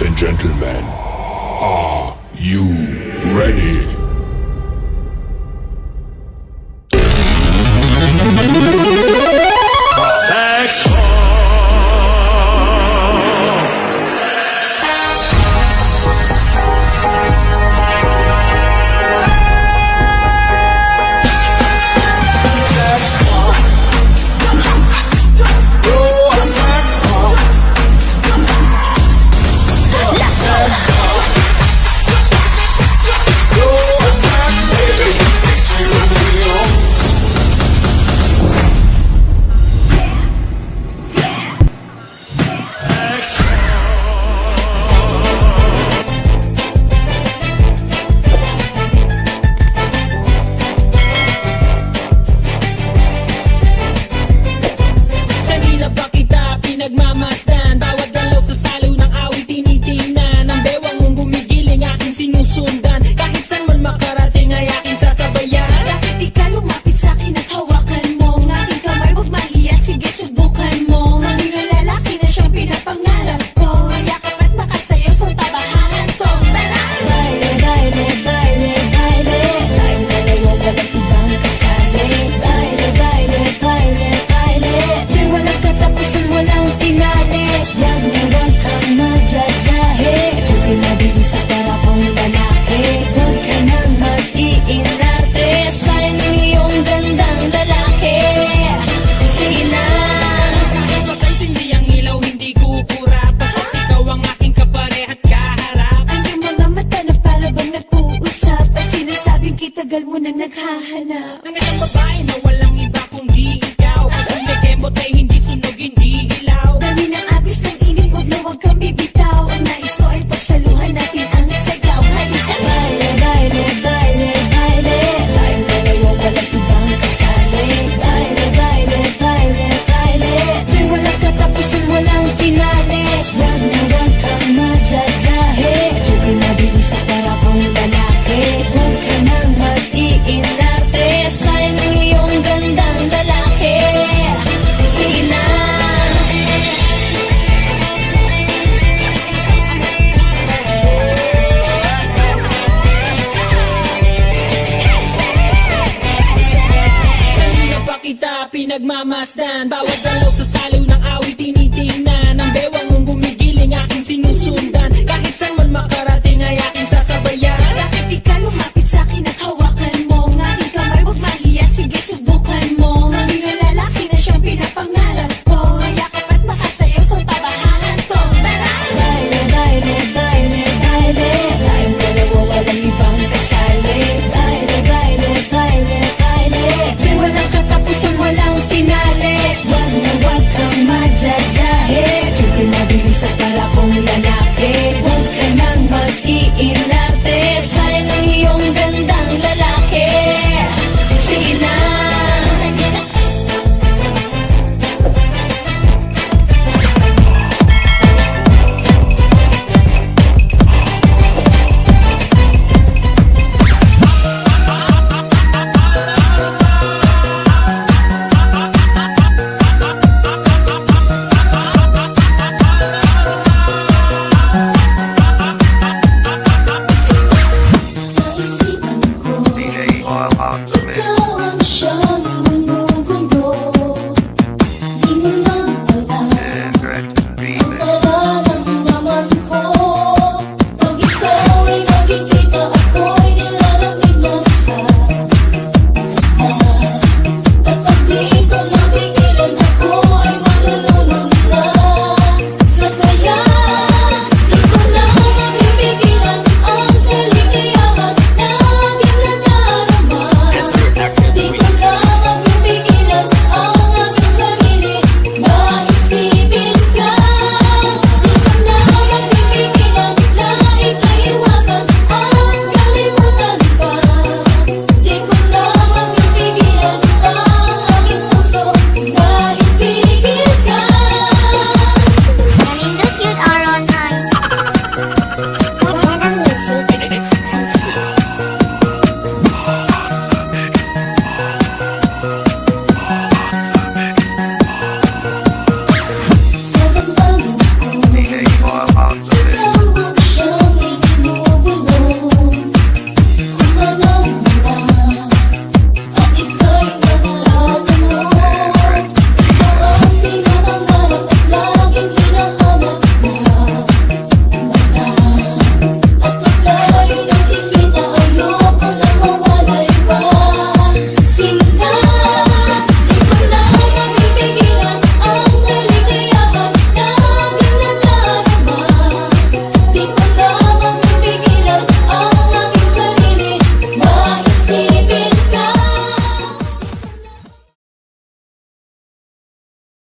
Ladies and gentlemen, are you ready? Sex nagmamasdan, bawat galaw sa salo ng awit tinitingnan. Ang bewang mong gumigiling aking sinusundan, kahit saan man makarating ay aking sasabayan. Bakit di ka lumapit sa'kin at hawakan mo ng aking kamay? Huwag mahiya, sige subukan mo. Maninong lalaki na siyang pinapangarap ko, yakap at makasayaw sa tabahan ko. Tara! Baile, baile, baile, baile, baile, layo dapat ibang kasali. Baile, baile, baile, baile, di walang katapusan, walang finale. Yan na wag kang magjajahe, huwag ka nabili sa para kong lalaki. Huwag ka nang mag-iinarte, sayang ang iyong gandang lalaki. Sige na. Kahit mapansin di ang ilaw, hindi kukurap, basta ikaw ang aking kaparehat kaharap. Ang iyong mga mata na para bang nag-uusap, at sinasabing kitagal mo nang naghahanap Ng isang babae na walang iba kundi ikaw. Kung may kembot ay hindi sunog, hindi hilaw. dami ng agos ng init, huwag na huwag kang bibitaw. Ang nais ko ay pagsaluhan natin ang sigaw. Halika! Baile, baile, baile, baile, baile, layo walang ibang kasali. Baile, baile, baile, baile, di walang katapusan, walang finale. Wag na wag kang magjajahe, huwag ka nabili sa para kong lalaki. Huwag ka nang mag-iinarte, sayang ang iyong gandang lalaki. Sige na. Kanina pa kita pinagmamasdan, bawat galaw sa salo